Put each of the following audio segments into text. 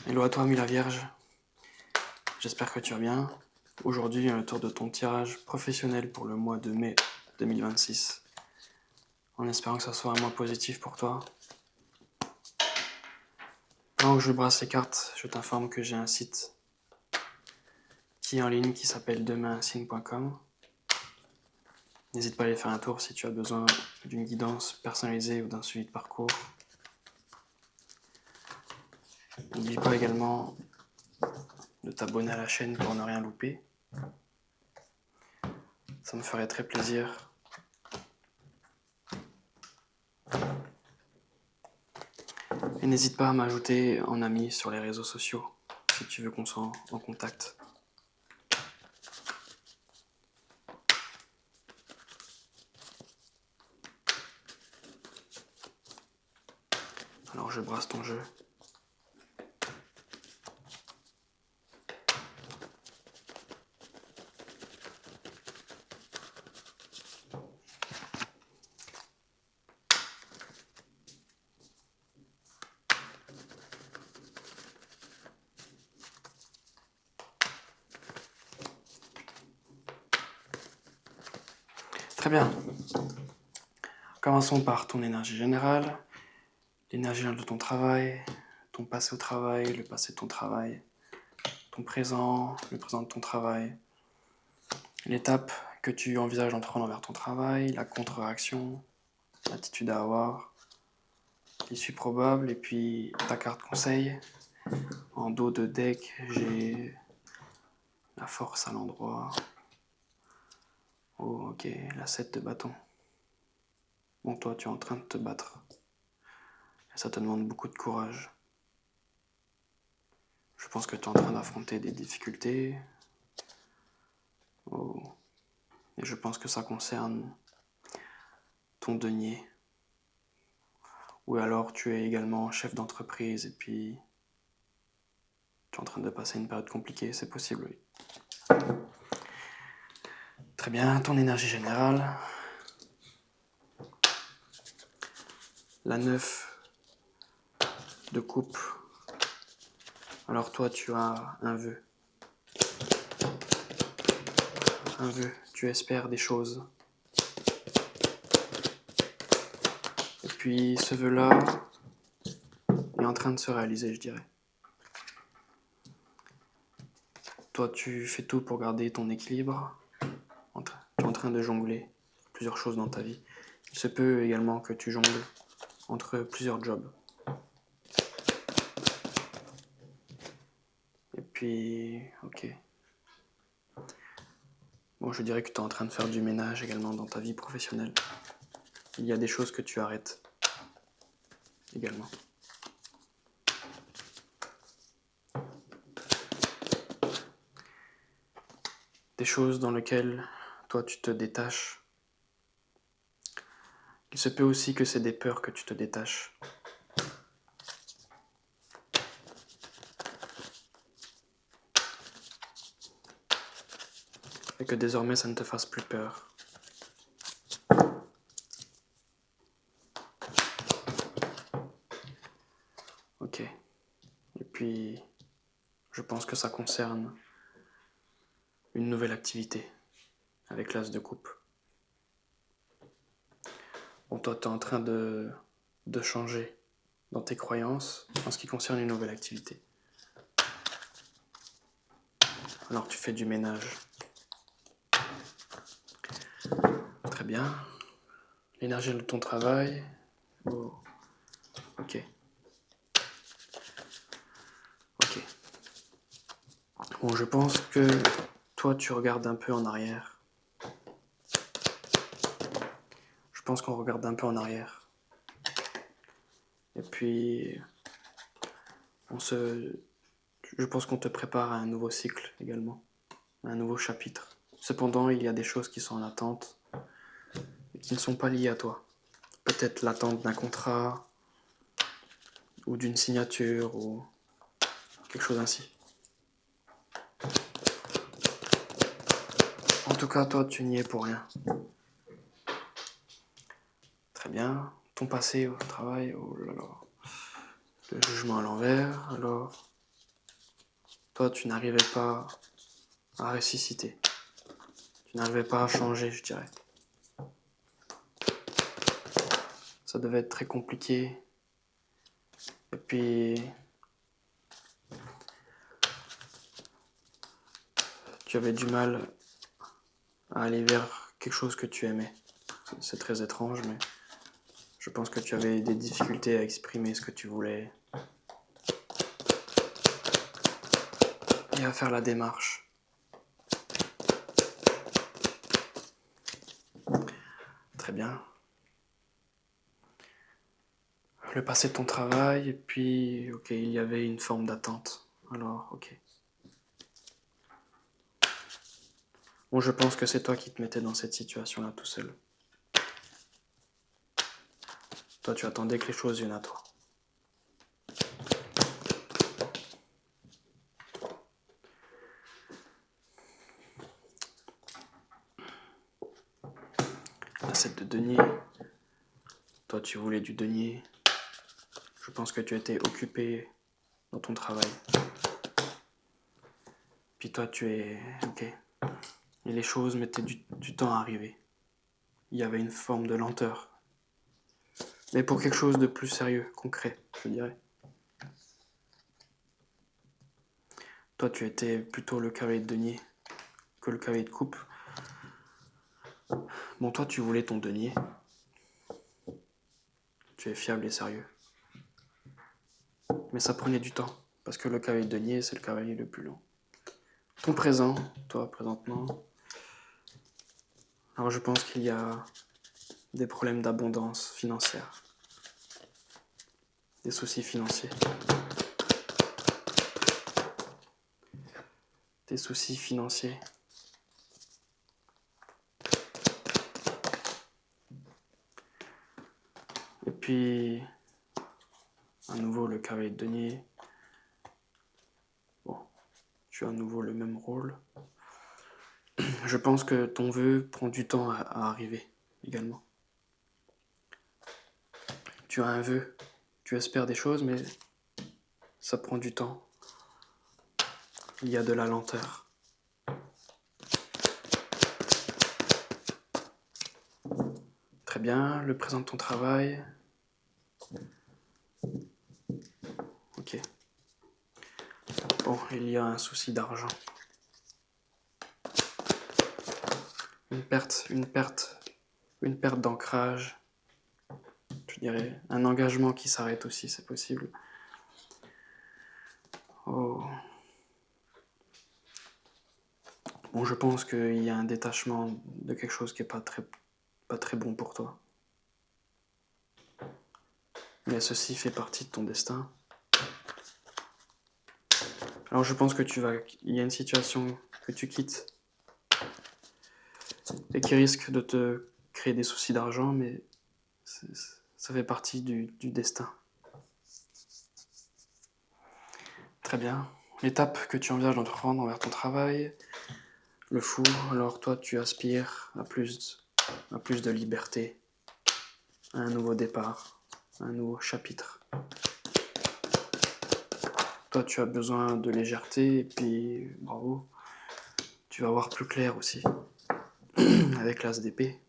Hello à toi, Mila Vierge. J'espère que tu vas bien. Aujourd'hui, le tour de ton tirage professionnel pour le mois de mai 2026. En espérant que ça soit un mois positif pour toi. Pendant que je brasse les cartes, je t'informe que j'ai un site qui est en ligne qui s'appelle demainsigne.com. N'hésite pas à aller faire un tour si tu as besoin d'une guidance personnalisée ou d'un suivi de parcours. N'oublie pas également de t'abonner à la chaîne pour ne rien louper. Ça me ferait très plaisir. Et n'hésite pas à m'ajouter en ami sur les réseaux sociaux si tu veux qu'on soit en contact. Alors je brasse ton jeu. Très bien. Commençons par ton énergie générale, l'énergie de ton travail, ton passé au travail, le passé de ton travail, ton présent, le présent de ton travail, l'étape que tu envisages d'entreprendre vers ton travail, la contre-réaction, l'attitude à avoir, l'issue probable, et puis ta carte conseil. En dos de deck, j'ai la force à l'endroit. Oh, ok, la 7 de bâton. Bon, toi, tu es en train de te battre. Et ça te demande beaucoup de courage. Je pense que tu es en train d'affronter des difficultés. Oh. Et je pense que ça concerne ton denier. Ou alors tu es également chef d'entreprise et puis tu es en train de passer une période compliquée, c'est possible, oui. Très bien, ton énergie générale. La 9 de coupe. Alors toi, tu as un vœu. Un vœu, tu espères des choses. Et puis ce vœu-là est en train de se réaliser, je dirais. Toi, tu fais tout pour garder ton équilibre. Tu es en train de jongler plusieurs choses dans ta vie. Il se peut également que tu jongles entre plusieurs jobs. Et puis, ok. Bon, je dirais que tu es en train de faire du ménage également dans ta vie professionnelle. Il y a des choses que tu arrêtes également. Des choses dans lesquelles toi tu te détaches. Il se peut aussi que c'est des peurs que tu te détaches. Et que désormais ça ne te fasse plus peur. Ok. Et puis, je pense que ça concerne une nouvelle activité avec l'as de coupe. Bon, toi, tu es en train de changer dans tes croyances en ce qui concerne une nouvelle activité. Alors, tu fais du ménage. Très bien. L'énergie de ton travail. Oh. Ok. Ok. Bon, je pense que toi, tu regardes un peu en arrière. Je pense qu'on regarde un peu en arrière. Et puis, je pense qu'on te prépare à un nouveau cycle également, à un nouveau chapitre. Cependant, il y a des choses qui sont en attente et qui ne sont pas liées à toi. Peut-être l'attente d'un contrat ou d'une signature ou quelque chose ainsi. En tout cas, toi, tu n'y es pour rien. Très bien. Ton passé au travail, oh là là. Le jugement à l'envers, alors. toi, tu n'arrivais pas à ressusciter. Tu n'arrivais pas à changer, je dirais. Ça devait être très compliqué. Et puis, tu avais du mal à aller vers quelque chose que tu aimais. C'est très étrange, mais je pense que tu avais des difficultés à exprimer ce que tu voulais et à faire la démarche. Très bien. Le passé de ton travail, et puis, ok, il y avait une forme d'attente. Alors, ok. Bon, je pense que c'est toi qui te mettais dans cette situation-là tout seul. Toi, tu attendais que les choses viennent à toi. L'assiette de denier. Toi, tu voulais du denier. Je pense que tu étais occupé dans ton travail. Puis toi, tu es... Ok. Et les choses mettaient du temps à arriver. Il y avait une forme de lenteur. Mais pour quelque chose de plus sérieux, concret, je dirais. Toi, tu étais plutôt le cavalier de denier que le cavalier de coupe. Bon, toi, tu voulais ton denier. Tu es fiable et sérieux. Mais ça prenait du temps, parce que le cavalier de denier, c'est le cavalier le plus long. Ton présent, toi, présentement. Alors, je pense qu'il y a des problèmes d'abondance financière. Des soucis financiers. Des soucis financiers. Et puis, à nouveau, le cavalier de denier. Bon, tu as à nouveau le même rôle. Je pense que ton vœu prend du temps à arriver, également. Tu as un vœu, tu espères des choses, mais ça prend du temps. Il y a de la lenteur. Très bien, le présent de ton travail. Ok. Bon, il y a un souci d'argent. Une perte d'ancrage. Je dirais un engagement qui s'arrête aussi, c'est possible. Oh. Bon, je pense qu'il y a un détachement de quelque chose qui n'est pas très bon pour toi. Mais ceci fait partie de ton destin. Alors je pense que il y a une situation que tu quittes et qui risque de te créer des soucis d'argent, mais ça fait partie du destin. Très bien. L'étape que tu envisages d'entreprendre envers ton travail, le fou, alors toi tu aspires à plus de liberté, à un nouveau départ, à un nouveau chapitre. Toi tu as besoin de légèreté et puis bravo, tu vas voir plus clair aussi avec l'as d'épée.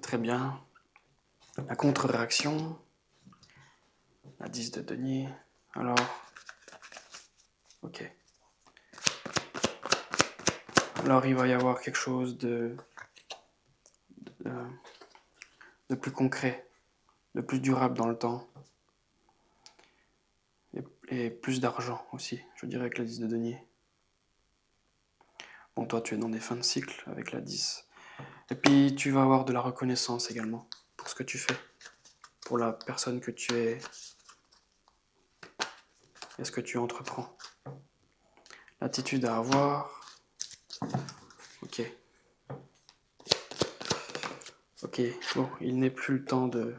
Très bien. La contre-réaction, la 10 de denier. Alors, ok. Alors il va y avoir quelque chose de plus concret, de plus durable dans le temps. Et plus d'argent aussi, je dirais, avec la 10 de denier. Bon, toi, tu es dans des fins de cycle avec la 10. Et puis, tu vas avoir de la reconnaissance également pour ce que tu fais, pour la personne que tu es et ce que tu entreprends. L'attitude à avoir. Ok. Ok, bon, il n'est plus le temps de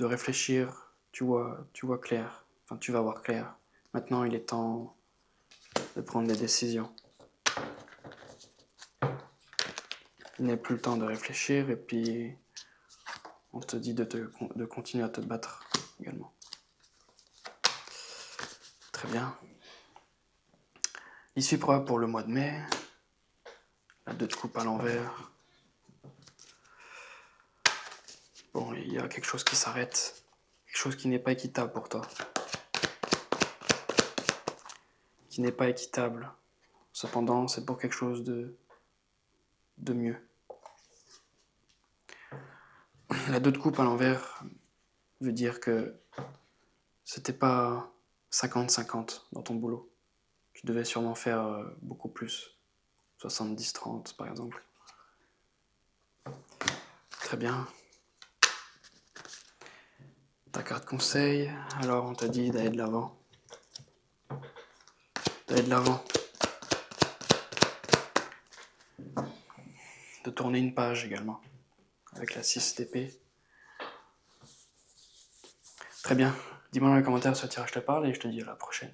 réfléchir. Tu vois clair. Enfin, tu vas voir clair. Maintenant, il est temps de prendre des décisions. Il n'est plus le temps de réfléchir et puis On te dit de continuer à te battre également. Très bien. L'issue probable pour le mois de mai. La 2 de coupe à l'envers. Bon, il y a quelque chose qui s'arrête. Quelque chose qui n'est pas équitable pour toi. Qui n'est pas équitable. Cependant, c'est pour quelque chose de mieux. La 2 de coupe à l'envers veut dire que c'était pas 50-50 dans ton boulot. Tu devais sûrement faire beaucoup plus. 70-30 par exemple. Très bien. Ta carte conseil, alors on t'a dit d'aller de l'avant. D'aller de l'avant. De tourner une page également. Avec la 6 d'épée. Très bien. Dis-moi dans les commentaires si ce tirage te parle et je te dis à la prochaine.